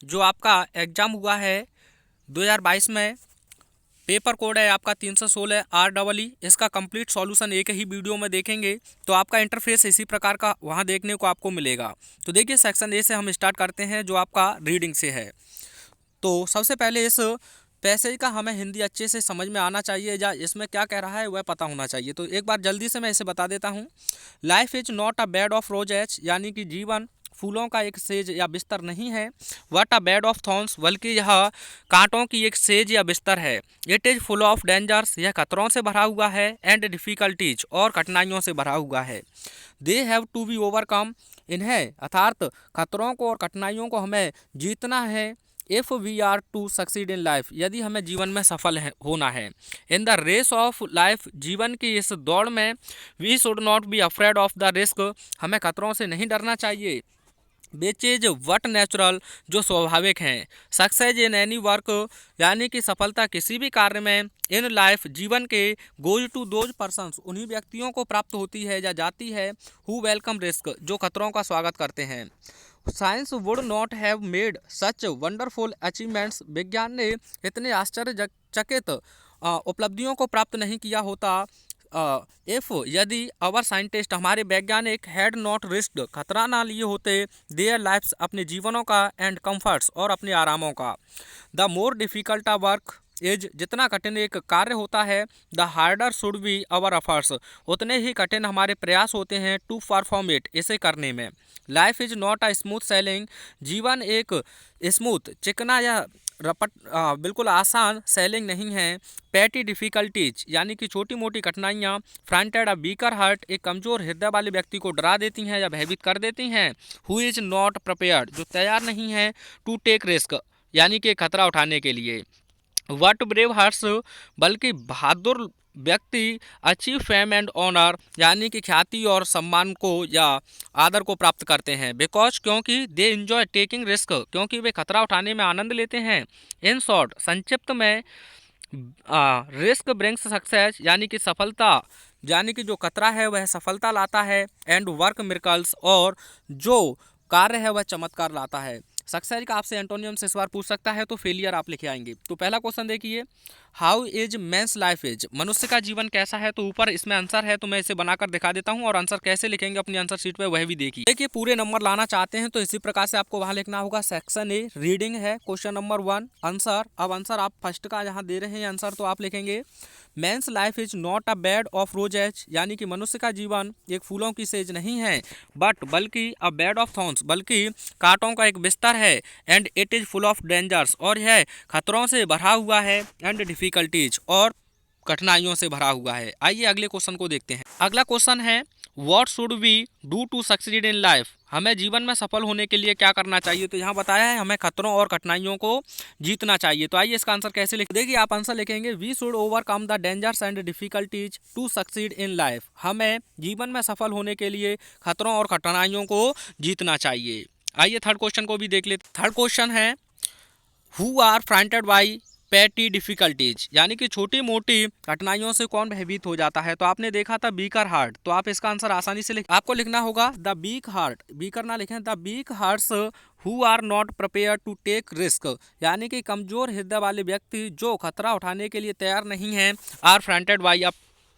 जो आपका एग्ज़ाम हुआ है 2022 में, पेपर कोड है आपका 316 REE। इसका कंप्लीट सॉल्यूशन एक ही वीडियो में देखेंगे तो आपका इंटरफेस इसी प्रकार का वहाँ देखने को आपको मिलेगा। तो देखिए, सेक्शन ए से हम स्टार्ट करते हैं जो आपका रीडिंग से है। तो सबसे पहले इस पैसेज का हमें हिंदी अच्छे से समझ में आना चाहिए, या इसमें क्या कह रहा है वह पता होना चाहिए। तो एक बार जल्दी से मैं इसे बता देता हूँ। Life is not a bed of roses, यानी कि जीवन फूलों का एक सेज या बिस्तर नहीं है। What a bed of thorns, बल्कि यह कांटों की एक सेज या बिस्तर है। It is full of dangers, यह खतरों से भरा हुआ है। एंड डिफ़िकल्टीज, और कठिनाइयों से भरा हुआ है। They have to be overcome, इन्हें अर्थात खतरों को और कठिनाइयों को हमें जीतना है। If we are to succeed in life, यदि हमें जीवन में सफल होना है। In the race of life, जीवन की इस दौड़ में, we should not be afraid of the risk, हमें खतरों से नहीं डरना चाहिए। विच इज वट नेचुरल, जो स्वाभाविक हैं। सक्सेस इन एनी वर्क, यानी कि सफलता किसी भी कार्य में। इन लाइफ, जीवन के। गोज टू दोज पर्सन्स, उन्हीं व्यक्तियों को प्राप्त होती है या जाती है। हु वेलकम रिस्क, जो खतरों का स्वागत करते हैं। Science would not have made such wonderful achievements, विज्ञान ने इतने आश्चर्यचकित उपलब्धियों को प्राप्त नहीं किया होता। इफ, यदि अवर साइंटिस्ट, हमारे वैज्ञानिक, हैड नॉट रिस्क, खतरा ना लिए होते, देयर लाइफ्स, अपने जीवनों का, एंड कंफर्ट्स, और अपने आरामों का। The more difficult a work is, जितना कठिन एक कार्य होता है। The harder should be our efforts, उतने ही कठिन हमारे प्रयास होते हैं। टू परफॉर्म इट, इसे करने में। Life is not a smooth selling, जीवन एक स्मूथ, चिकना या बिल्कुल आसान सैलिंग नहीं है। पैटी डिफ़िकल्टीज, यानी कि छोटी मोटी कठिनाइयाँ। फ्रंटेड अ बीकर हार्ट, एक कमज़ोर हृदय वाले व्यक्ति को डरा देती हैं या भयभीत कर देती हैं। हु इज़ नॉट प्रिपेयर्ड, जो तैयार नहीं है। टू टेक रिस्क, यानी कि खतरा उठाने के लिए। वट ब्रेव हार्ट्स, बल्कि बहादुर व्यक्ति। अचीव फेम एंड ऑनर, यानी कि ख्याति और सम्मान को या आदर को प्राप्त करते हैं। बिकॉज, क्योंकि दे इंजॉय टेकिंग रिस्क, क्योंकि वे खतरा उठाने में आनंद लेते हैं। इन शॉर्ट, संक्षिप्त में, रिस्क ब्रिंग्स सक्सेस, यानी कि सफलता, यानी कि जो खतरा है वह सफलता लाता है। एंड वर्क मिरेकल्स, और जो कार्य है वह चमत्कार लाता है। सक्सेस का आपसे एंटोनियम से इस बार पूछ सकता है, तो फेलियर आप लिखे आएंगे। तो पहला क्वेश्चन देखिए, how is men's life is, मनुष्य का जीवन कैसा है। तो ऊपर इसमें आंसर है, तो मैं इसे बनाकर दिखा देता हूँ, और आंसर कैसे लिखेंगे अपनी आंसर शीट पे वह भी देखिए। देखिए, पूरे नंबर लाना चाहते हैं तो इसी प्रकार से आपको वहाँ लिखना होगा। सेक्शन ए रीडिंग है, क्वेश्चन नंबर 1 आंसर। अब आंसर आप फर्स्ट का जहाँ दे रहे हैं आंसर, तो आप लिखेंगे men's life is not a bed of roses, यानी कि मनुष्य का जीवन एक फूलों की सेज नहीं है। बट, बल्कि अ बेड ऑफ थॉर्न्स, बल्कि कांटों का एक बिस्तर है। And it is full of dangers, और यह खतरों से भरा हुआ है। एंड डिफ़िकल्टीज, और कठिनाइयों से भरा हुआ है। आइए अगले क्वेश्चन को देखते हैं। अगला क्वेश्चन है, what should we do to succeed in life, हमें जीवन में सफल होने के लिए क्या करना चाहिए। तो यहाँ बताया है हमें खतरों और कठिनाइयों को जीतना चाहिए। तो आइए इसका आंसर कैसे लिख, देखिए आप आंसर लिखेंगे, we should overcome the dangers and difficulties to succeed in life, हमें जीवन में सफल होने के लिए खतरों और कठिनाइयों को जीतना चाहिए। आइए थर्ड क्वेश्चन को भी देख लेते। थर्ड क्वेश्चन है, who are fronted by petty difficulties, यानी कि छोटी मोटी कठिनाइयों से कौन भयभीत हो जाता है। तो आपने देखा था बीकर हार्ट, तो आप इसका आंसर आसानी से आपको लिखना होगा द बीक हार्ट, बीकर ना लिखें, the weak hearts who are not prepared to take risk, यानी कि कमजोर हृदय वाले व्यक्ति जो खतरा उठाने के लिए तैयार नहीं है। Are fronted by a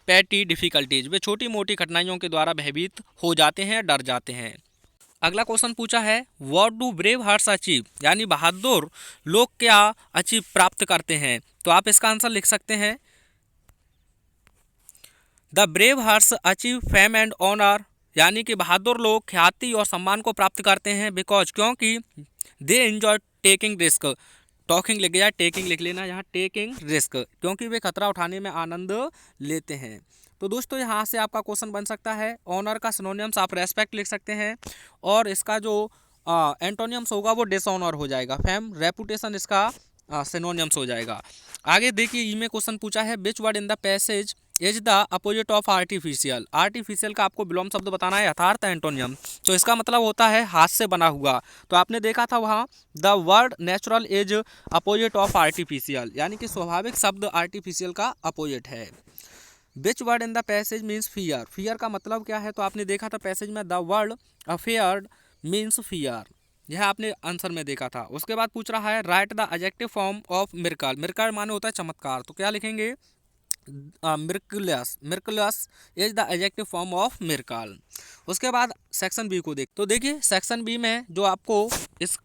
petty difficulties, वे छोटी मोटी कठिनाइयों के द्वारा भयभीत हो जाते हैं, डर जाते हैं। अगला क्वेश्चन पूछा है, what do brave hearts achieve, यानी बहादुर लोग क्या अचीव प्राप्त करते हैं। तो आप इसका आंसर लिख सकते हैं, the brave hearts achieve fame and honour, यानी कि बहादुर लोग ख्याति और सम्मान को प्राप्त करते हैं। बिकॉज, क्योंकि they enjoy taking risk, talking लिख गया, टेकिंग लिख लेना यहाँ, टेकिंग रिस्क, क्योंकि वे खतरा उठाने में आनंद लेते हैं। तो दोस्तों यहाँ से आपका क्वेश्चन बन सकता है, ऑनर का सिनोनियम्स आप रेस्पेक्ट लिख सकते हैं, और इसका जो एंटोनियम्स होगा वो डिसऑनर हो जाएगा। फेम, रेपुटेशन इसका सिनोनियम्स हो जाएगा। आगे देखिए, ई में क्वेश्चन पूछा है, which word in the passage is the opposite of artificial, artificial का आपको विलोम शब्द बताना है, यथार्थ एंटोनियम। तो इसका मतलब होता है हाथ से बना हुआ। तो आपने देखा था वहाँ, the word natural is opposite of artificial, यानी कि स्वाभाविक शब्द आर्टिफिशियल का अपोजिट है। Which word in the passage means fear, fear का मतलब क्या है। तो आपने देखा था पैसेज में, the word afraid means fear. यह आपने आंसर में देखा था। उसके बाद पूछ रहा है right the adjective form of miracle. Miracle माने होता है चमत्कार, तो क्या लिखेंगे? Miraculous. Miraculous is the adjective form of miracle. उसके बाद सेक्शन बी को देख, तो देखिए सेक्शन बी में जो आपको इस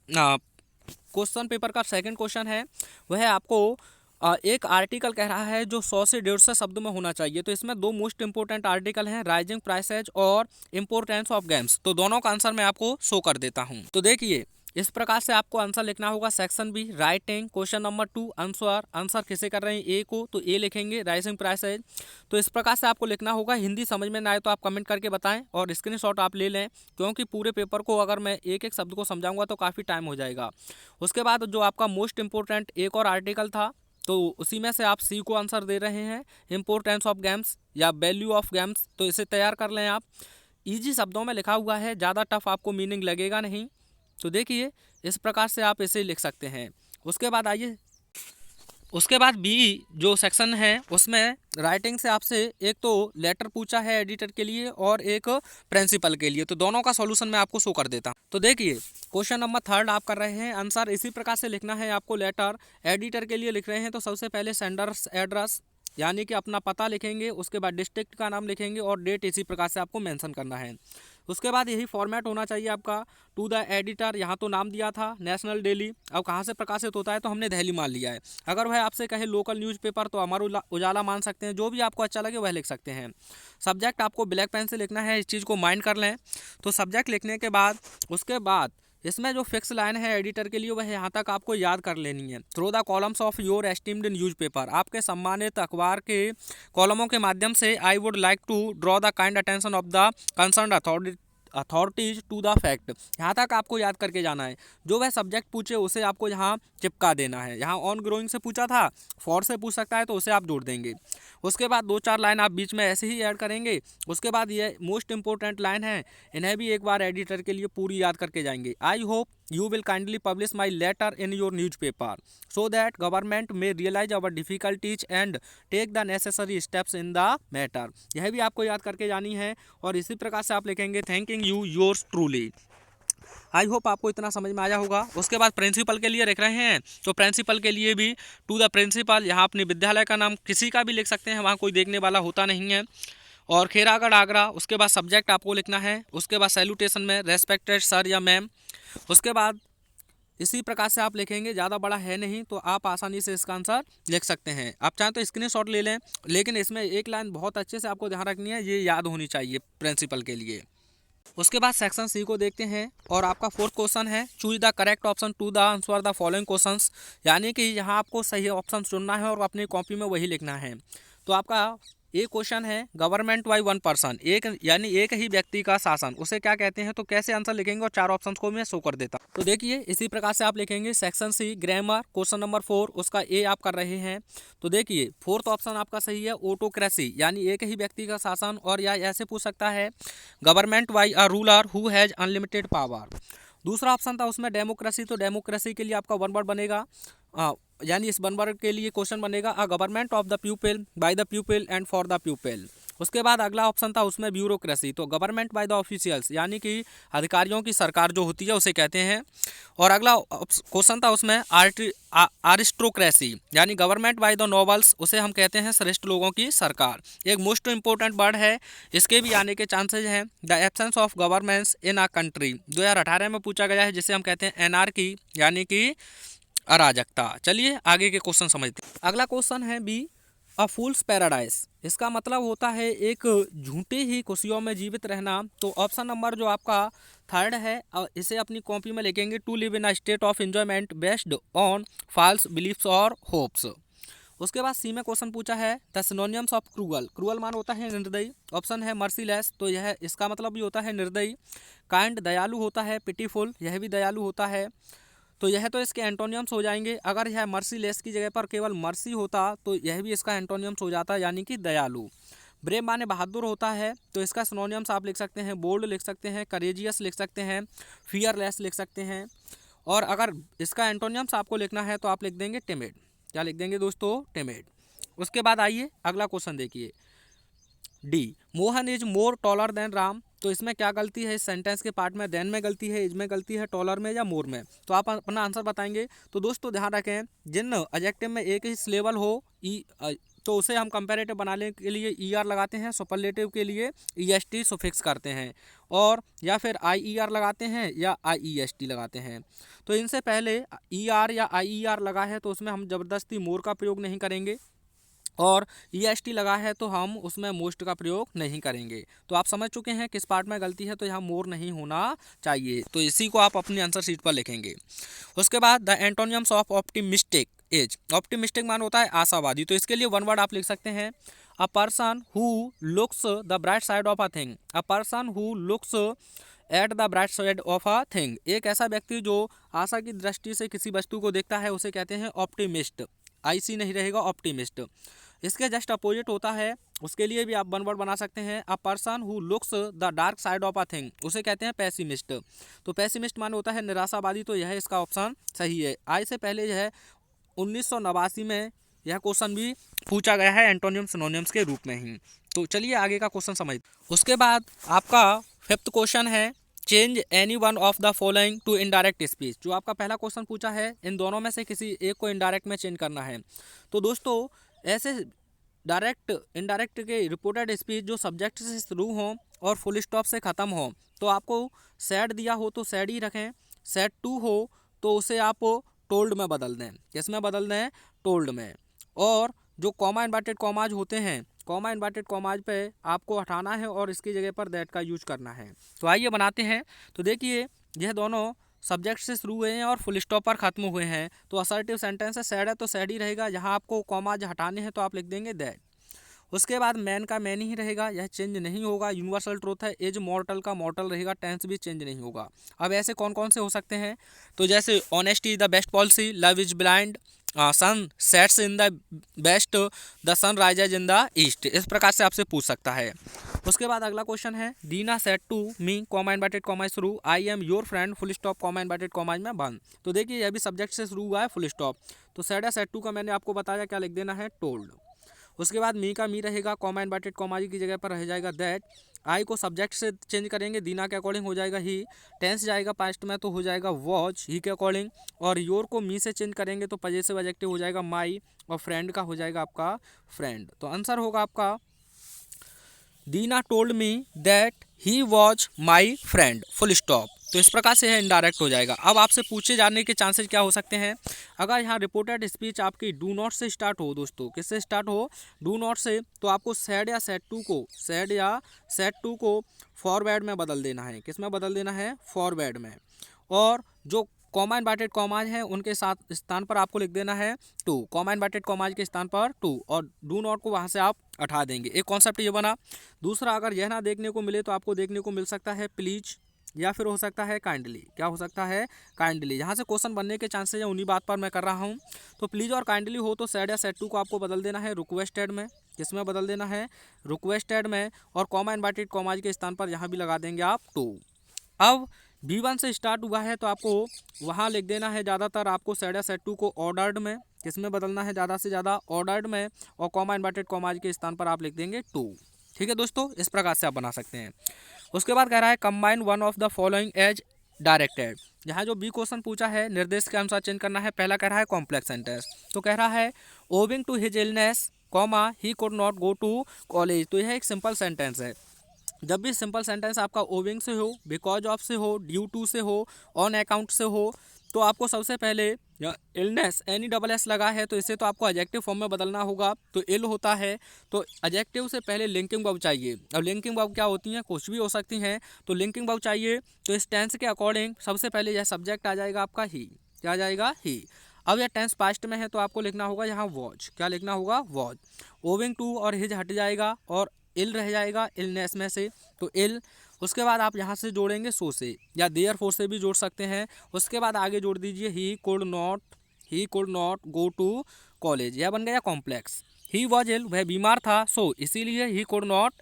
क्वेश्चन पेपर का सेकंड क्वेश्चन है वह आपको एक आर्टिकल कह रहा है जो 100 से 150 शब्द में होना चाहिए। तो इसमें दो मोस्ट इंपोर्टेंट आर्टिकल हैं, राइजिंग प्राइसेज और इम्पोर्टेंस ऑफ गेम्स। तो दोनों का आंसर मैं आपको शो कर देता हूं। तो देखिए इस प्रकार से आपको आंसर लिखना होगा। Section be writing question number 2 answer. Answer किसे कर रहे हैं? ए को, तो ए लिखेंगे राइजिंग प्राइसेज। तो इस प्रकार से आपको लिखना होगा। हिंदी समझ में ना आए तो आप कमेंट करके बताएं और स्क्रीनशॉट आप ले लें, क्योंकि पूरे पेपर को अगर मैं एक एक शब्द को समझाऊंगा तो काफ़ी टाइम हो जाएगा। उसके बाद जो आपका मोस्ट इंपोर्टेंट एक और आर्टिकल था, तो उसी में से आप सी को आंसर दे रहे हैं, इम्पोर्टेंस ऑफ गेम्स या वैल्यू ऑफ गेम्स। तो इसे तैयार कर लें आप। इजी शब्दों में लिखा हुआ है, ज़्यादा टफ आपको मीनिंग लगेगा नहीं। तो देखिए इस प्रकार से आप इसे लिख सकते हैं। उसके बाद आइए, उसके बाद बी जो सेक्शन है उसमें राइटिंग से आपसे एक तो लेटर पूछा है एडिटर के लिए और एक प्रिंसिपल के लिए। तो दोनों का सॉल्यूशन मैं आपको शो कर देता हूं। तो देखिए क्वेश्चन नंबर 3 आप कर रहे हैं। आंसर इसी प्रकार से लिखना है आपको। लेटर एडिटर के लिए लिख रहे हैं तो सबसे पहले सेंडर्स एड्रेस यानी कि अपना पता लिखेंगे, उसके बाद डिस्ट्रिक्ट का नाम लिखेंगे और डेट इसी प्रकार से आपको मेंशन करना है। उसके बाद यही फॉर्मेट होना चाहिए आपका। टू द एडिटर, यहाँ तो नाम दिया था नेशनल डेली, अब कहाँ से प्रकाशित होता है तो हमने दिल्ली मान लिया है। अगर वह आपसे कहे लोकल न्यूज़पेपर तो अमर उजाला मान सकते हैं, जो भी आपको अच्छा लगे वह लिख सकते हैं। सब्जेक्ट आपको ब्लैक पेन से लिखना है, इस चीज़ को माइंड कर लें। तो सब्जेक्ट लिखने के बाद उसके बाद इसमें जो फिक्स लाइन है एडिटर के लिए वह यहाँ तक आपको याद कर लेनी है। Through the columns of your esteemed newspaper, आपके सम्मानित अखबार के कॉलमों के माध्यम से I would like to draw the kind attention of the concern authorities to the fact. यहाँ तक आपको याद करके जाना है। जो वह सब्जेक्ट पूछे उसे आपको यहाँ चिपका देना है। यहाँ ऑन ग्रोइंग से पूछा था, फॉर से पूछ सकता है तो उसे आप जोड़ देंगे। उसके बाद 2-4 लाइन आप बीच में ऐसे ही ऐड करेंगे। उसके बाद ये मोस्ट इंपॉर्टेंट लाइन है, इन्हें भी एक बार एडिटर के लिए पूरी याद करके जाएंगे। I hope you will kindly publish my letter in your newspaper so that government may realize our difficulties and take the necessary steps in the matter। यह भी आपको याद करके जानी है और इसी प्रकार से आप लिखेंगे thanking you yours truly. I hope आपको इतना समझ में आया होगा। उसके बाद प्रिंसिपल के लिए लिख रहे हैं तो प्रिंसिपल के लिए भी टू द प्रिंसिपल, यहाँ अपने विद्यालय का नाम किसी का भी लिख सकते हैं, वहाँ कोई देखने वाला होता नहीं है। और खेरागढ़ आगरा। उसके बाद सब्जेक्ट आपको लिखना है। उसके बाद सैल्यूटेशन में रेस्पेक्टेड सर या मैम। उसके बाद इसी प्रकार से आप लिखेंगे, ज़्यादा बड़ा है नहीं तो आप आसानी से इसका आंसर लिख सकते हैं। आप चाहें तो स्क्रीनशॉट ले लें, लेकिन इसमें एक लाइन बहुत अच्छे से आपको ध्यान रखनी है, ये याद होनी चाहिए प्रिंसिपल के लिए। उसके बाद सेक्शन सी को देखते हैं और आपका 4th क्वेश्चन है choose the correct option to the answer the following questions. यानी कि यहाँ आपको सही ऑप्शन चुनना है और अपनी कॉपी में वही लिखना है। तो आपका एक क्वेश्चन है गवर्नमेंट बाय वन पर्सन, एक यानी एक ही व्यक्ति का शासन, उसे क्या कहते हैं? तो कैसे आंसर लिखेंगे और 4 ऑप्शंस को मैं शो कर देता हूं। तो देखिए इसी प्रकार से आप लिखेंगे। Section C grammar question number 4 उसका ए आप कर रहे हैं। तो देखिए 4th ऑप्शन आपका सही है ऑटोक्रेसी, यानी एक ही व्यक्ति का शासन। और या ऐसे पूछ सकता है government by a ruler who has unlimited power. दूसरा ऑप्शन था उसमें डेमोक्रेसी, तो डेमोक्रेसी के लिए आपका वन वर्ड बनेगा, यानी इस वन वर्ड के लिए क्वेश्चन बनेगा a government of the people by the people and for the people. उसके बाद अगला ऑप्शन था उसमें ब्यूरोक्रेसी, तो गवर्नमेंट बाय द ऑफिशियल्स, यानी कि अधिकारियों की सरकार जो होती है उसे कहते हैं। और अगला क्वेश्चन था उसमें आरिस्टोक्रेसी, यानी गवर्नमेंट बाय द नोबल्स, उसे हम कहते हैं श्रेष्ठ लोगों की सरकार। एक मोस्ट इंपॉर्टेंट वर्ड है, इसके भी आने के चांसेज हैं, the absence of governance in a country. 2018 में पूछा गया है, जिसे हम कहते हैं एनार्की, यानी कि अराजकता। चलिए आगे के क्वेश्चन समझते हैं। अगला क्वेश्चन है बी अ फूल्स पैराडाइज। इसका मतलब होता है एक झूठी ही खुशियों में जीवित रहना। तो ऑप्शन नंबर जो आपका 3rd है, इसे अपनी कॉपी में लिखेंगे to live in a state of enjoyment based on false beliefs और होप्स। उसके बाद सी में क्वेश्चन पूछा है the synonyms of cruel. Cruel मान होता है निर्दयी। ऑप्शन है मर्सीलेस, तो यह इसका मतलब भी होता है निर्दयी। काइंड दयालु होता है। पिटीफुल, यह भी दयालु होता है। तो यह तो इसके एंटोनियम्स हो जाएंगे। अगर यह मर्सीलेस की जगह पर केवल मर्सी होता तो यह भी इसका एंटोनियम्स हो जाता, यानी कि दयालु। ब्रेव माने बहादुर होता है, तो इसका सिनोनियम्स आप लिख सकते हैं बोल्ड लिख सकते हैं, करेजियस लिख सकते हैं, फियरलेस लिख सकते हैं। और अगर इसका एंटोनियम्स आपको लिखना है तो आप लिख देंगे टिमिड। क्या लिख देंगे दोस्तों? टिमिड। उसके बाद आइए अगला क्वेश्चन देखिए। D, Mohan is more taller than Ram. तो इसमें क्या गलती है, इस सेंटेंस के पार्ट में देन में गलती है, इज में गलती है, टॉलर में या मोर में। तो आप अपना आंसर बताएंगे। तो दोस्तों ध्यान रखें, जिन एडजेक्टिव में एक ही सिलेबल हो तो उसे हम कंपैरेटिव बनाने के लिए ई आर लगाते हैं, सुपरलेटिव के लिए ई एस टी सुफिक्स करते हैं, और या फिर आई ई आर लगाते हैं या आई ई एस टी लगाते हैं। तो इनसे पहले ई आर या आई ई आर लगा है तो उसमें हम ज़बरदस्ती मोर का प्रयोग नहीं करेंगे, और ई एस टी लगा है तो हम उसमें मोस्ट का प्रयोग नहीं करेंगे। तो आप समझ चुके हैं किस पार्ट में गलती है, तो यहाँ मोर नहीं होना चाहिए। तो इसी को आप अपनी आंसर शीट पर लिखेंगे। उसके बाद the एंटोनियम्स of optimistic is, optimistic मान होता है आशावादी। तो इसके लिए वन वर्ड आप लिख सकते हैं, a person who looks the bright side of a thing. A person who looks at the bright side of a thing, एक ऐसा व्यक्ति जो आशा की दृष्टि से किसी वस्तु को देखता है उसे कहते हैं ऑप्टिमिस्ट। आईसी नहीं रहेगा, ऑप्टिमिस्ट। इसके जस्ट अपोजिट होता है, उसके लिए भी आप वन वर्ड बना सकते हैं, a person who looks the dark side of a thing, उसे कहते हैं पेसिमिस्ट। तो पेसिमिस्ट माने होता है निराशावादी। तो यह इसका ऑप्शन सही है। आई से पहले यह 1989 में यह क्वेश्चन भी पूछा गया है एंटोनियम सिनोनिम्स के रूप में ही। तो चलिए आगे का क्वेश्चन समझ। उसके बाद आपका फिफ्थ क्वेश्चन है, change any one of the following to indirect speech. जो आपका पहला क्वेश्चन पूछा है, इन दोनों में से किसी एक को इनडायरेक्ट में चेंज करना है। तो दोस्तों ऐसे डायरेक्ट इनडायरेक्ट के रिपोर्टेड स्पीच जो सब्जेक्ट से शुरू हों और फुल स्टॉप से ख़त्म हो, तो आपको सैड दिया हो तो सैड ही रखें, सैड टू हो तो उसे आप टोल्ड में बदल दें। किस में बदल दें? टोल्ड में। और जो कॉमा इन्वर्टेड कॉमाज होते हैं, कॉमा इन्वर्टेड कॉमाज पे आपको हटाना है और इसकी जगह पर दैट का यूज करना है। तो आइए बनाते हैं। तो देखिए यह दोनों सब्जेक्ट से शुरू हुए हैं और फुल स्टॉप पर खत्म हुए हैं। तो असर्टिव सेंटेंस है, सैड है तो सैड ही रहेगा। यहाँ आपको कॉमाज हटाने हैं तो आप लिख देंगे दैट। उसके बाद मैन का मैन ही रहेगा, यह चेंज नहीं होगा। यूनिवर्सल ट्रूथ है, एज मॉर्टल का मॉर्टल रहेगा, टेंस भी चेंज नहीं होगा। अब ऐसे कौन कौन से हो सकते हैं? तो जैसे honesty is the best policy, love is blind, sun sets in the west, the sun rises in the east. इस प्रकार से आपसे पूछ सकता है। उसके बाद अगला क्वेश्चन है, Dina said to me comma inverted comma शुरू, I am your friend full stop comma inverted commas में बंद। तो देखिए यह भी सब्जेक्ट से शुरू हुआ है, फुल स्टॉप। तो सेड या सेट टू का मैंने आपको बताया क्या लिख देना है, टोल्ड। उसके बाद मी का मी रहेगा, कॉमा इन्वर्टेड कॉमा की जगह पर रह जाएगा दैट। आई को सब्जेक्ट से चेंज करेंगे, दीना के अकॉर्डिंग हो जाएगा ही। टेंस जाएगा पास्ट में तो हो जाएगा वॉच, ही के अकॉर्डिंग। और योर को मी से चेंज करेंगे तो पजेसिव एडजेक्टिव हो जाएगा माई, और फ्रेंड का हो जाएगा आपका फ्रेंड। तो आंसर होगा आपका, Dina told me that he was my friend full stop. तो इस प्रकार से यह इनडायरेक्ट हो जाएगा। अब आपसे पूछे जाने के चांसेस क्या हो सकते हैं? अगर यहाँ रिपोर्टेड स्पीच आपकी डू नॉट से स्टार्ट हो, दोस्तों किससे स्टार्ट हो? डू नॉट से। तो आपको सैड या सैड टू को, सैड या सैड टू को फॉरवर्ड में बदल देना है। किस में बदल देना है? फॉरवर्ड में। और जो कॉमा इन्वर्टेड कॉमाज हैं उनके साथ स्थान पर आपको लिख देना है टू, कॉमा इन्वर्टेड कॉमाज के स्थान पर टू, और डू नॉट को वहाँ से आप हटा देंगे। एक कॉन्सेप्ट ये बना। दूसरा, अगर यह ना देखने को मिले तो आपको देखने को मिल सकता है प्लीज, या फिर हो सकता है काइंडली। क्या हो सकता है? काइंडली। यहाँ से क्वेश्चन बनने के चांसेस हैं, उन्हीं बात पर मैं कर रहा हूँ। तो प्लीज और काइंडली हो तो सैड या सैड टू को आपको बदल देना है रिक्वेस्टेड में। किसमें बदल देना है? रिक्वेस्टेड में। और कॉमा इन्वर्टेड कॉमाज के स्थान पर यहाँ भी लगा देंगे आप टू। अब B1 से स्टार्ट हुआ है तो आपको वहाँ लिख देना है ज़्यादातर आपको सैड या सैड टू को ऑर्डर्ड में। किसमें बदलना है? ज़्यादा से ज़्यादा ऑर्डर्ड में। और कॉमा इन्वर्टेड कॉमाज के स्थान पर आप लिख देंगे टू। ठीक है दोस्तों, इस प्रकार से आप बना सकते हैं। उसके बाद कह रहा है, combine one of the following as directed. यहाँ जो बी क्वेश्चन पूछा है निर्देश के अनुसार चेंज करना है। पहला कह रहा है कॉम्प्लेक्स सेंटेंस, तो कह रहा है owing to his illness comma he could not go to college. तो यह एक सिंपल सेंटेंस है। जब भी सिंपल सेंटेंस आपका ओविंग से हो, बिकॉज ऑफ से हो, ड्यू टू से हो, ऑन अकाउंट से हो, तो आपको सबसे पहले इलनेस एनी डबल एस लगा है तो इसे तो आपको एडजेक्टिव फॉर्म में बदलना होगा। तो इल होता है तो एडजेक्टिव से पहले लिंकिंग वर्ब चाहिए। अब लिंकिंग वर्ब क्या होती हैं? कुछ भी हो सकती हैं। तो लिंकिंग वर्ब चाहिए। तो इस टेंस के अकॉर्डिंग सबसे पहले यह सब्जेक्ट आ जाएगा आपका ही। क्या आ जाएगा? ही। अब यह टेंस पास्ट में है तो आपको लिखना होगा यहाँ वॉच। क्या लिखना होगा? वॉच। ओविंग टू और हिज हट जाएगा और इल रह जाएगा इलनेस में से, तो इल। उसके बाद आप यहाँ से जोड़ेंगे सो से, या देयर फोर से भी जोड़ सकते हैं। उसके बाद आगे जोड़ दीजिए he could not go to college. यह बन गया कॉम्प्लेक्स। ही वॉज इल, वह बीमार था, सो इसीलिए he could not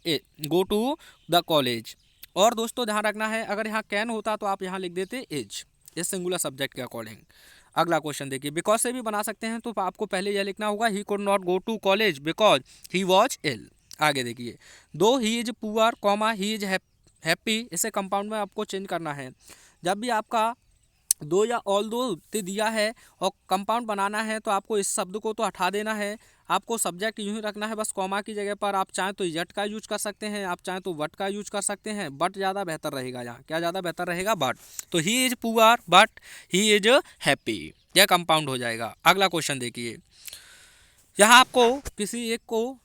go to the college. और दोस्तों ध्यान रखना है, अगर यहाँ कैन होता तो आप यहाँ लिख देते इज, इस सिंगुलर सब्जेक्ट के अकॉर्डिंग। अगला क्वेश्चन देखिए, बिकॉज से भी बना सकते हैं। तो आपको पहले यह लिखना होगा he could not go to college because he was ill. आगे देखिए, though he is poor comma he is happy, इसे कंपाउंड में आपको चेंज करना है। जब भी आपका दो या ऑल दो दिया है और कंपाउंड बनाना है तो आपको इस शब्द को तो हटा देना है, आपको सब्जेक्ट यूं ही रखना है बस कॉमा की जगह पर। आप चाहें तो यट का यूज कर सकते हैं, आप चाहें तो वट का यूज कर सकते हैं, बट ज़्यादा बेहतर रहेगा। यहाँ क्या ज़्यादा बेहतर रहेगा? बट। तो ही is poor but he is happy, यह कंपाउंड हो जाएगा। अगला क्वेश्चन देखिए, यहाँ आपको किसी एक को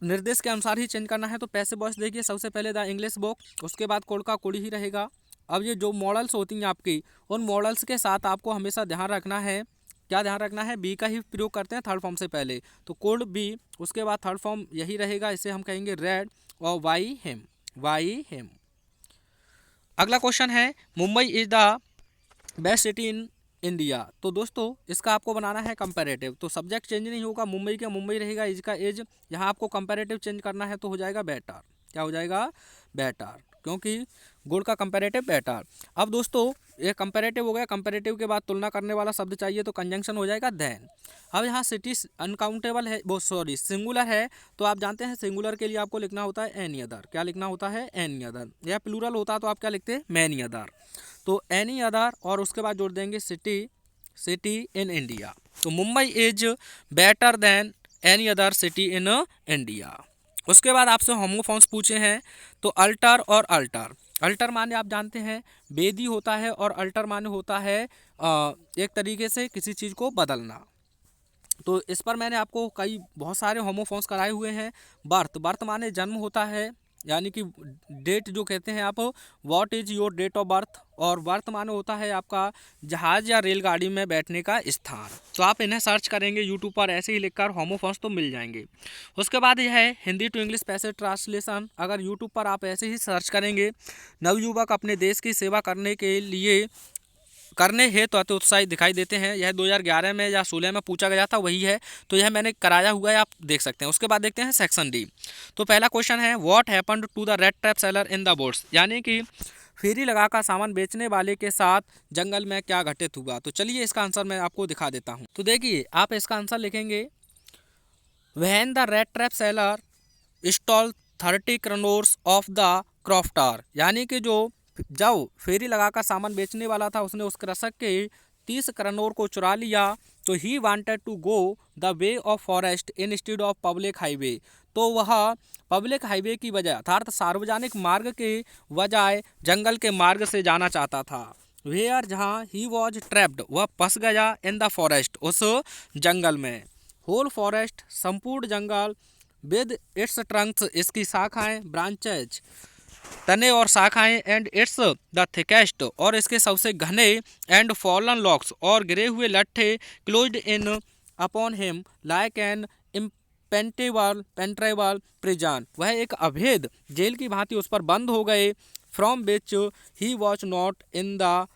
निर्देश के अनुसार ही चेंज करना है। तो पैसे बॉस देखिए, सबसे पहले द इंग्लिश बुक, उसके बाद कोड का कोड ही रहेगा। अब ये जो मॉडल्स होती हैं आपकी, उन मॉडल्स के साथ आपको हमेशा ध्यान रखना है, क्या ध्यान रखना है? बी का ही प्रयोग करते हैं थर्ड फॉर्म से पहले, तो कोड बी, उसके बाद थर्ड फॉर्म यही रहेगा, इसे हम कहेंगे रेड, और वाई हिम, वाई हिम। अगला क्वेश्चन है, Mumbai is the best city in India. तो दोस्तों इसका आपको बनाना है कंपैरेटिव, तो सब्जेक्ट चेंज नहीं होगा, मुंबई का मुंबई रहेगा, इज का इज। यहाँ आपको कंपैरेटिव चेंज करना है तो हो जाएगा बेटर। क्या हो जाएगा? बेटर, क्योंकि गुड का कंपैरेटिव बेटर। अब दोस्तों ये कंपैरेटिव हो गया, कंपैरेटिव के बाद तुलना करने वाला शब्द चाहिए तो कंजंक्शन हो जाएगा देन। अब यहाँ सिटी अनकाउंटेबल है, वो सॉरी सिंगुलर है, तो आप जानते हैं सिंगुलर के लिए आपको लिखना होता है एनी अदर। क्या लिखना होता है? Any other. या प्लूरल होता तो आप क्या लिखते? Many other. तो एनी अदर और उसके बाद जोड़ देंगे सिटी, सिटी इन इंडिया। तो Mumbai is better than any other city in India. उसके बाद आपसे होमोफॉन्स पूछे हैं, तो अल्टर और अल्टर। अल्टर माने आप जानते हैं बेदी होता है, और अल्टर माने होता है एक तरीके से किसी चीज़ को बदलना। तो इस पर मैंने आपको कई बहुत सारे होमोफॉन्स कराए हुए हैं। बर्थ, बर्थ माने जन्म होता है, यानी कि डेट जो कहते हैं आप, what is your date of birth. और बर्थ माने होता है आपका जहाज़ या रेलगाड़ी में बैठने का स्थान। तो आप इन्हें सर्च करेंगे यूट्यूब पर, ऐसे ही लिखकर होमोफॉन्स तो मिल जाएंगे। उसके बाद यह है Hindi to English passage translation. अगर यूट्यूब पर आप ऐसे ही सर्च करेंगे, नवयुवक अपने देश की सेवा करने के लिए करने हेतु तो उत्साहित दिखाई देते हैं, यह 2011 में या 16 में पूछा गया था, वही है। तो यह मैंने कराया हुआ है, आप देख सकते हैं। उसके बाद देखते हैं सेक्शन डी। तो पहला क्वेश्चन है, what happened to the rat trap seller in the woods, यानी कि फेरी लगाकर सामान बेचने वाले के साथ जंगल में क्या घटित हुआ। तो चलिए इसका आंसर मैं आपको दिखा देता हूँ। तो देखिए आप इसका आंसर लिखेंगे, when the rat trap seller stole 30 kronor of the crofter, यानी कि जो जब फेरी लगाकर सामान बेचने वाला था उसने उस कृषक के 30 क्रनोर को चुरा लिया। तो he wanted to go the way of forest instead of public highway, तो वह पब्लिक हाईवे की बजाय अर्थात सार्वजनिक मार्ग के बजाय जंगल के मार्ग से जाना चाहता था। वेयर, जहाँ ही वॉज ट्रैप्ड, वह फंस गया इन द फॉरेस्ट, उस जंगल में। होल फॉरेस्ट, संपूर्ण जंगल, विद इट्स ट्रंक्स, इसकी शाखाएं, ब्रांचेज, तने और शाखाएं, एंड इट्स द थिकेस्ट, और इसके सबसे घने, एंड फॉलन लॉक्स, और गिरे हुए लट्ठे, closed in upon him like an impenetrable prison, वह एक अभेद जेल की भांति उस पर बंद हो गए। From which he was not in the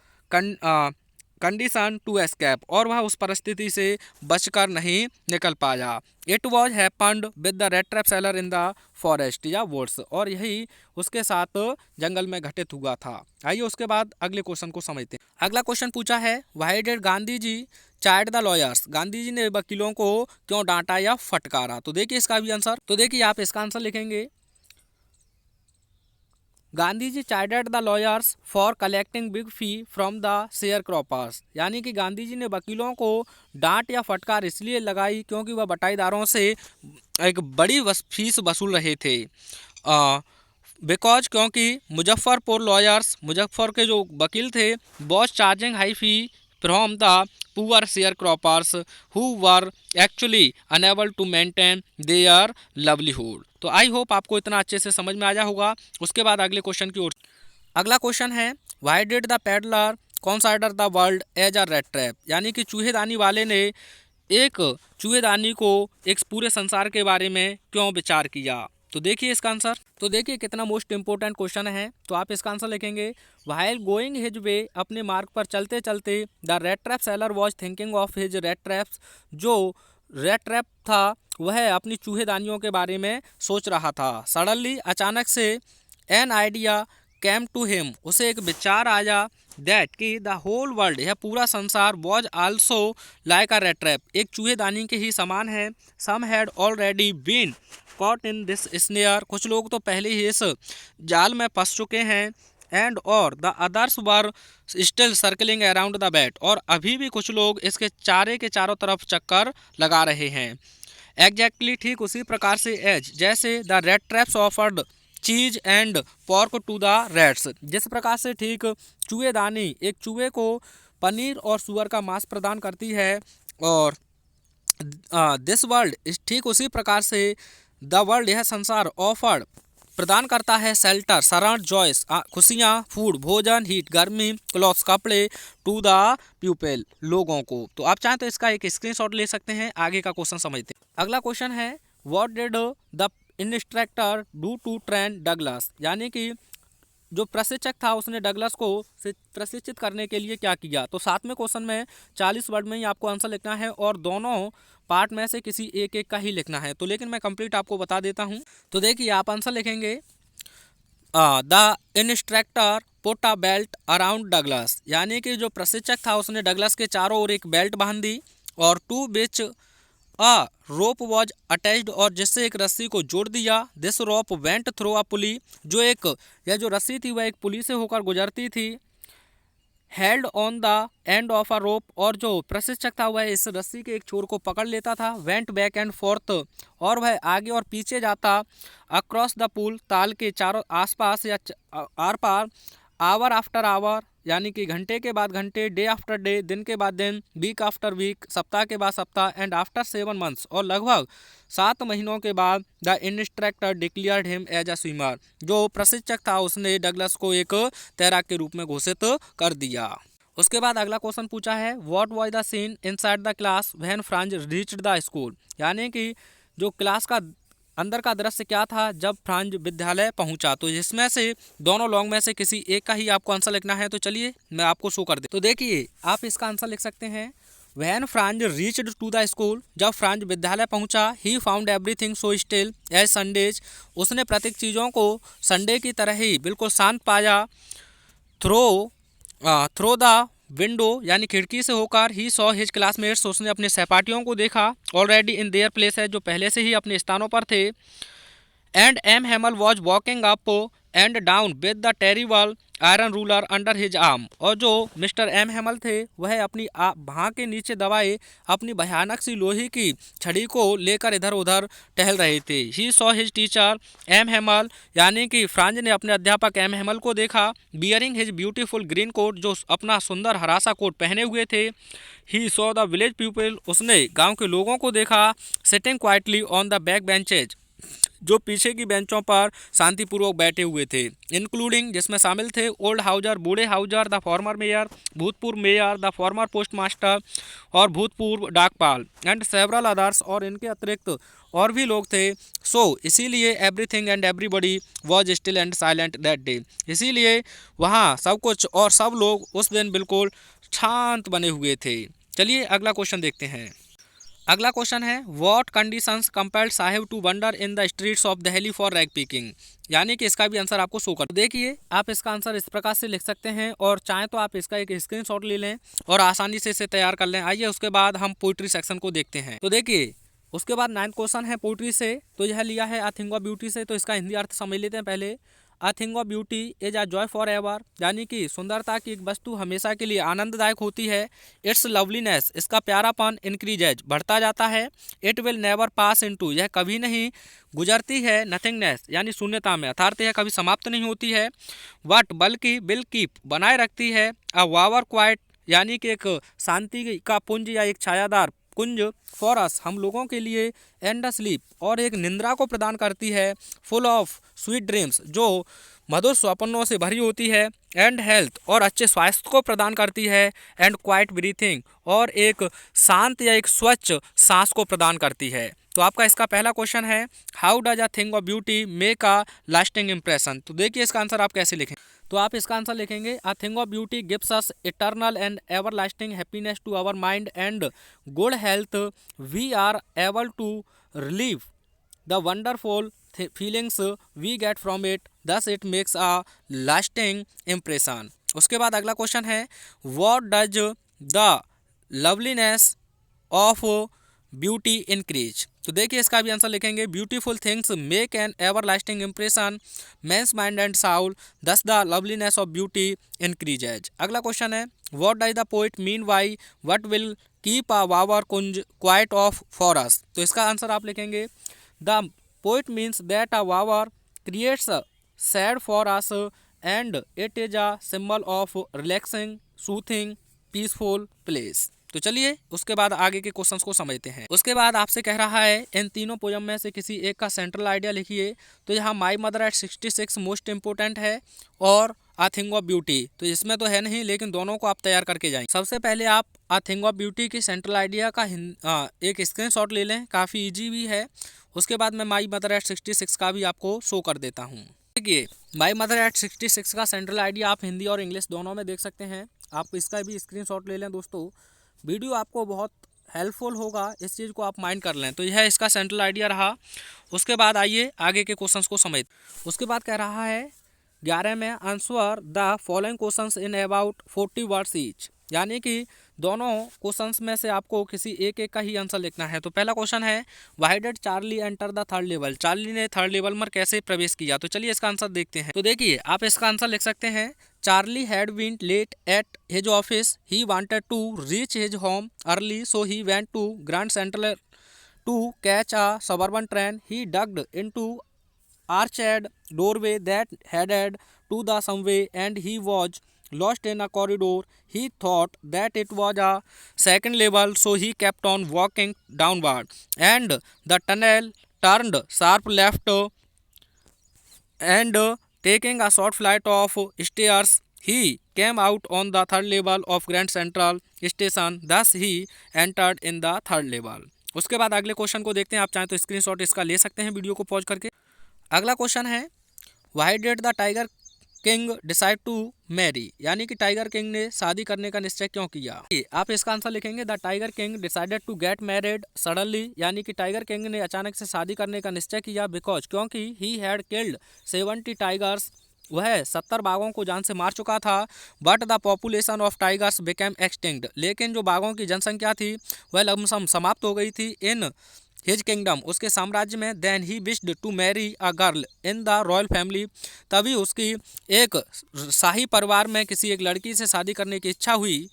condition to escape, और वह उस परिस्थिति से बचकर नहीं निकल पाया। It was happened with the rat trap seller in the forest या वुड्स, और यही उसके साथ जंगल में घटित हुआ था। आइए उसके बाद अगले क्वेश्चन को समझते हैं। अगला क्वेश्चन पूछा है, why did Gandhi ji chide the lawyers, Gandhi ji ने वकीलों को क्यों डांटा या फटकारा। तो देखिए इसका भी आंसर, तो देखिए आप इसका आंसर लिखेंगे, Gandhi ji chided the lawyers for collecting big fee from the sharecroppers, यानी कि गांधी जी ने वकीलों को डांट या फटकार इसलिए लगाई क्योंकि वह बटाईदारों से एक बड़ी फीस वसूल रहे थे। बिकॉज, क्योंकि मुजफ्फरपुर लॉयर्स, मुजफ्फर के जो वकील थे, was charging high fee from the poor sharecroppers who were actually unable to maintain their livelihood. तो आई होप आपको इतना अच्छे से समझ में आया होगा। उसके बाद अगले क्वेश्चन की ओर। अगला क्वेश्चन है, why did the peddler consider the world as a rat trap, यानी कि चूहेदानी वाले ने एक चूहेदानी को एक पूरे संसार के बारे में क्यों विचार किया। तो देखिए इसका आंसर, तो देखिए कितना मोस्ट इंपोर्टेंट क्वेश्चन है। तो आप इसका आंसर लिखेंगे, व्हाइल गोइंग हिज वे, अपने मार्ग पर चलते चलते, the rat trap seller was thinking of his red traps, जो रेड ट्रैप था वह अपनी चूहेदानियों के बारे में सोच रहा था। सडनली, अचानक से, an idea came to him, उसे एक विचार आया दैट कि द होल वर्ल्ड, यह पूरा संसार, was also like a rat trap, एक चूहेदानी के ही समान है। Some had already been caught in this snare, कुछ लोग तो पहले ही इस जाल में फंस चुके हैं। एंड और the others were still circling around the bat, और अभी भी कुछ लोग इसके चारे के चारों तरफ चक्कर लगा रहे हैं। एग्जैक्टली ठीक उसी प्रकार से एज जैसे the rat traps offered cheese and pork to the rats, जिस प्रकार से ठीक चूहेदानी एक चूहे को पनीर और सुअर का मांस प्रदान करती है, और दिस वर्ल्ड ठीक उसी प्रकार से द वर्ल्ड, यह संसार, ऑफर्ड प्रदान करता है शेल्टर, शरण, जॉयस, खुशियाँ, फूड, भोजन, हीट, गर्मी, क्लॉथ्स, कपड़े, टू द पीपल, लोगों को। तो आप चाहें तो इसका एक स्क्रीनशॉट ले सकते हैं। आगे का क्वेश्चन समझते हैं। अगला क्वेश्चन है what did the instructor do to train Douglas, यानी कि जो प्रशिक्षक था उसने डगलस को प्रशिक्षित करने के लिए क्या किया। तो 7वें क्वेश्चन में 40 वर्ड में ही आपको आंसर लिखना है और दोनों पार्ट में से किसी एक एक का ही लिखना है। तो लेकिन मैं कंप्लीट आपको बता देता हूँ। तो देखिए आप आंसर लिखेंगे the instructor put a belt around Douglas, यानी कि जो प्रशिक्षक था उसने डगलस के चारों ओर एक बेल्ट बांध दी, और to which a rope was attached, और जिससे एक रस्सी को जोड़ दिया। This rope went through a pulley, जो एक यह जो रस्सी थी वह एक पुली से होकर गुजरती थी। Held on the end of a rope, और जो प्रशिक्षक था वह इस रस्सी के एक छोर को पकड़ लेता था। वेंट बैक एंड फोर्थ, और वह आगे और पीछे जाता। अक्रॉस द पुल, ताल के चारों आसपास या आर पार। आवर आफ्टर आवर, यानी कि घंटे के बाद घंटे। डे आफ्टर डे, दिन के बाद दिन। वीक आफ्टर वीक, सप्ताह के बाद सप्ताह। एंड आफ्टर 7 मंथ्स, और लगभग 7 महीनों के बाद the instructor declared him as a swimmer, जो प्रशिक्षक था उसने डगलस को एक तैराक के रूप में घोषित कर दिया। उसके बाद अगला क्वेश्चन पूछा है what was the scene inside the class when Franz reached the school, यानी कि जो क्लास का अंदर का दृश्य क्या था जब फ्रांज विद्यालय पहुंचा। तो इसमें से दोनों लॉन्ग में से किसी एक का ही आपको आंसर लिखना है। तो चलिए मैं आपको शो कर दे। तो देखिए आप इसका आंसर लिख सकते हैं when Franz reached to the school, जब फ्रांज विद्यालय पहुंचा। He found everything so still as Sundays, उसने प्रत्येक चीज़ों को संडे की तरह ही बिल्कुल शांत पाया। थ्रो द विंडो, यानी खिड़की से होकर। ही सॉ हिज क्लासमेट्स, उसने अपने सहपाठियों को देखा। ऑलरेडी इन देयर प्लेस है, जो पहले से ही अपने स्थानों पर थे। And M Hamel was walking up and down with the terrible iron ruler under his arm, और जो मिस्टर एम हैमल थे वह अपनी भाँ के नीचे दबाए अपनी भयानक सी लोहे की छड़ी को लेकर इधर उधर टहल रहे थे। He saw his teacher M Hamel, यानी कि फ्रांज ने अपने अध्यापक एम हैमल को देखा। Bearing his beautiful green coat, जो अपना सुंदर हरा सा कोट पहने हुए थे। He saw the village people, उसने गाँव के लोगों को देखा। Sitting quietly on the back benches, जो पीछे की बेंचों पर शांतिपूर्वक बैठे हुए थे। इंक्लूडिंग, जिसमें शामिल थे ओल्ड हाउजर, बूढ़े हाउजर, द फॉर्मर मेयर, भूतपूर्व mayor, the former post master, और भूतपूर्व डाकपाल, एंड सेवरल अदर्स, और इनके अतिरिक्त और भी लोग थे। सो इसीलिए everything and everybody was still and silent that day, इसीलिए वहाँ सब कुछ और सब लोग उस दिन बिल्कुल शांत बने हुए थे। चलिए अगला क्वेश्चन देखते हैं। अगला क्वेश्चन है what conditions compelled Saheb to wander in the streets of Delhi for rag picking, यानी कि इसका भी आंसर आपको शो कर। देखिए आप इसका आंसर इस प्रकार से लिख सकते हैं, और चाहें तो आप इसका एक स्क्रीनशॉट ले लें और आसानी से इसे तैयार कर लें। आइए उसके बाद हम पोइट्री सेक्शन को देखते हैं। तो देखिए उसके बाद 9th क्वेश्चन है पोइट्री से, तो यह लिया है अ थिंग ऑफ ब्यूटी से। तो इसका हिंदी अर्थ समझ लेते हैं पहले। अ thing of beauty is a joy for ever, यानी कि सुंदरता की एक वस्तु हमेशा के लिए आनंददायक होती है। इट्स लवलीनेस, इसका प्यारापन, इंक्रीजेज, बढ़ता जाता है। It will never pass into, यह कभी नहीं गुजरती है। नथिंगनेस, यानी शून्यता में, अर्थात यह कभी समाप्त नहीं होती है। वट, बल्कि, विल कीप, बनाए रखती है। अ वावर क्वाइट, यानी कि एक शांति का पुंज या एक छायादार कुंज। फॉर अस, हम लोगों के लिए। एंड स्लीप, और एक निंद्रा को प्रदान करती है। फुल ऑफ स्वीट ड्रीम्स, जो मधुर स्वप्नों से भरी होती है। एंड हेल्थ, और अच्छे स्वास्थ्य को प्रदान करती है। एंड क्वाइट ब्रीथिंग, और एक शांत या एक स्वच्छ सांस को प्रदान करती है। तो आपका इसका पहला क्वेश्चन है how does a thing of beauty make a lasting impression. तो देखिए इसका आंसर आप कैसे लिखें। तो आप इसका आंसर लिखेंगे a thing of beauty gives us eternal and ever lasting happiness to our mind and good health. We are able to relive the wonderful feelings we get from it, thus it makes a lasting impression. उसके बाद अगला question है what does the loveliness of beauty increase. तो देखिए इसका भी answer लिखेंगे beautiful things make an ever lasting impression men's mind and soul, thus the loveliness of beauty increases. अगला क्वेश्चन है what does the poet mean by what will keep a bower कुंज quiet of for us. तो इसका answer आप लिखेंगे the poet means that a bower creates shade for us and it is a symbol of relaxing soothing peaceful place. तो चलिए उसके बाद आगे के क्वेश्चंस को समझते हैं। उसके बाद आपसे कह रहा है इन तीनों पोयम में से किसी एक का सेंट्रल आइडिया लिखिए। तो यहाँ my mother eight 66 most important है और आ थिंग ऑफ ब्यूटी, तो इसमें तो है नहीं लेकिन दोनों को आप तैयार करके जाएंगे। सबसे पहले आप आ थिंग ऑफ ब्यूटी की सेंट्रल आइडिया का एक स्क्रीनशॉट ले लें, काफ़ी ईजी भी है। उसके बाद मैं माई मदर एट 66 का भी आपको शो कर देता हूँ। देखिए माई मदर एट 66 का सेंट्रल आइडिया आप हिंदी और इंग्लिश दोनों में देख सकते हैं। आप इसका भी स्क्रीनशॉट ले लें दोस्तों, वीडियो आपको बहुत हेल्पफुल होगा, इस चीज़ को आप माइंड कर लें। तो यह इसका सेंट्रल आइडिया रहा। उसके बाद आइए आगे के क्वेश्चंस को समझ। उसके बाद कह रहा है 11 में answer the following questions in about 40 words each, यानी कि दोनों क्वेश्चंस में से आपको किसी एक का ही आंसर लिखना है। तो पहला क्वेश्चन है why did Charlie enter the third level, Charlie ने थर्ड लेवल में कैसे प्रवेश किया। तो चलिए इसका आंसर देखते हैं। तो देखिए आप इसका आंसर लिख सकते हैं Charlie had been late at his office, he wanted to reach his home early so he went to Grand Central to catch a suburban train, he ducked into arched doorway that headed to the subway and he was lost in a corridor. He thought that it was a second level so he kept on walking downward and the tunnel turned sharp left and taking a short flight of stairs he came out on the third level of Grand Central Station. Thus he entered in the third level. उसके बाद अगले question को देखते हैं। आप चाहें तो screenshot इसका ले सकते हैं वीडियो को पॉज करके। अगला क्वेश्चन है why did the tiger king decide to marry, यानी कि टाइगर किंग ने शादी करने का निश्चय क्यों किया। आप इसका आंसर लिखेंगे the tiger king decided to get married suddenly, यानी कि टाइगर किंग ने अचानक से शादी करने का निश्चय किया बिकॉज क्योंकि ही हैड किल्ड 70 टाइगर्स, वह 70 बाघों को जान से मार चुका था। But the population of tigers became extinct, लेकिन जो बाघों की जनसंख्या थी वह लमसम समाप्त हो गई थी इन हिज किंगडम, उसके साम्राज्य में। Then he wished to marry a girl in the royal family, तभी उसकी एक शाही परिवार में किसी एक लड़की से शादी करने की इच्छा हुई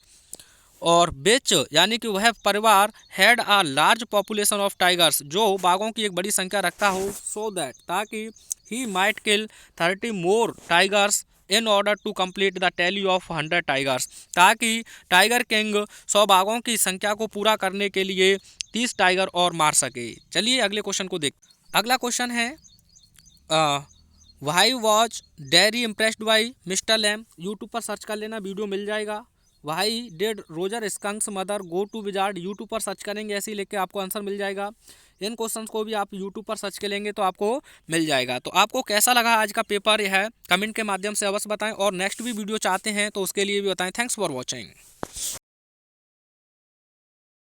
और बिच यानी कि वह परिवार had a large population of tigers, जो बाघों की एक बड़ी संख्या रखता हो, सो दैट ताकि he might kill 30 more tigers in order to complete the tally of 100 tigers, ताकि टाइगर किंग 100 बाघों की संख्या को पूरा करने के लिए 30 टाइगर और मार सके। चलिए अगले क्वेश्चन को देख। अगला क्वेश्चन है why was Derry impressed by Mr Lamb, YouTube पर सर्च कर लेना वीडियो मिल जाएगा। Why did Roger Skunk's mother go to wizard, YouTube पर सर्च करेंगे ऐसे ही लिख के आपको आंसर मिल जाएगा। इन क्वेश्चंस को भी आप यूट्यूब पर सर्च करेंगे तो आपको मिल जाएगा। तो आपको कैसा लगा आज का पेपर, यह कमेंट के माध्यम से अवश्य बताएं और नेक्स्ट भी वीडियो चाहते हैं तो उसके लिए भी बताएं। Thanks for watching.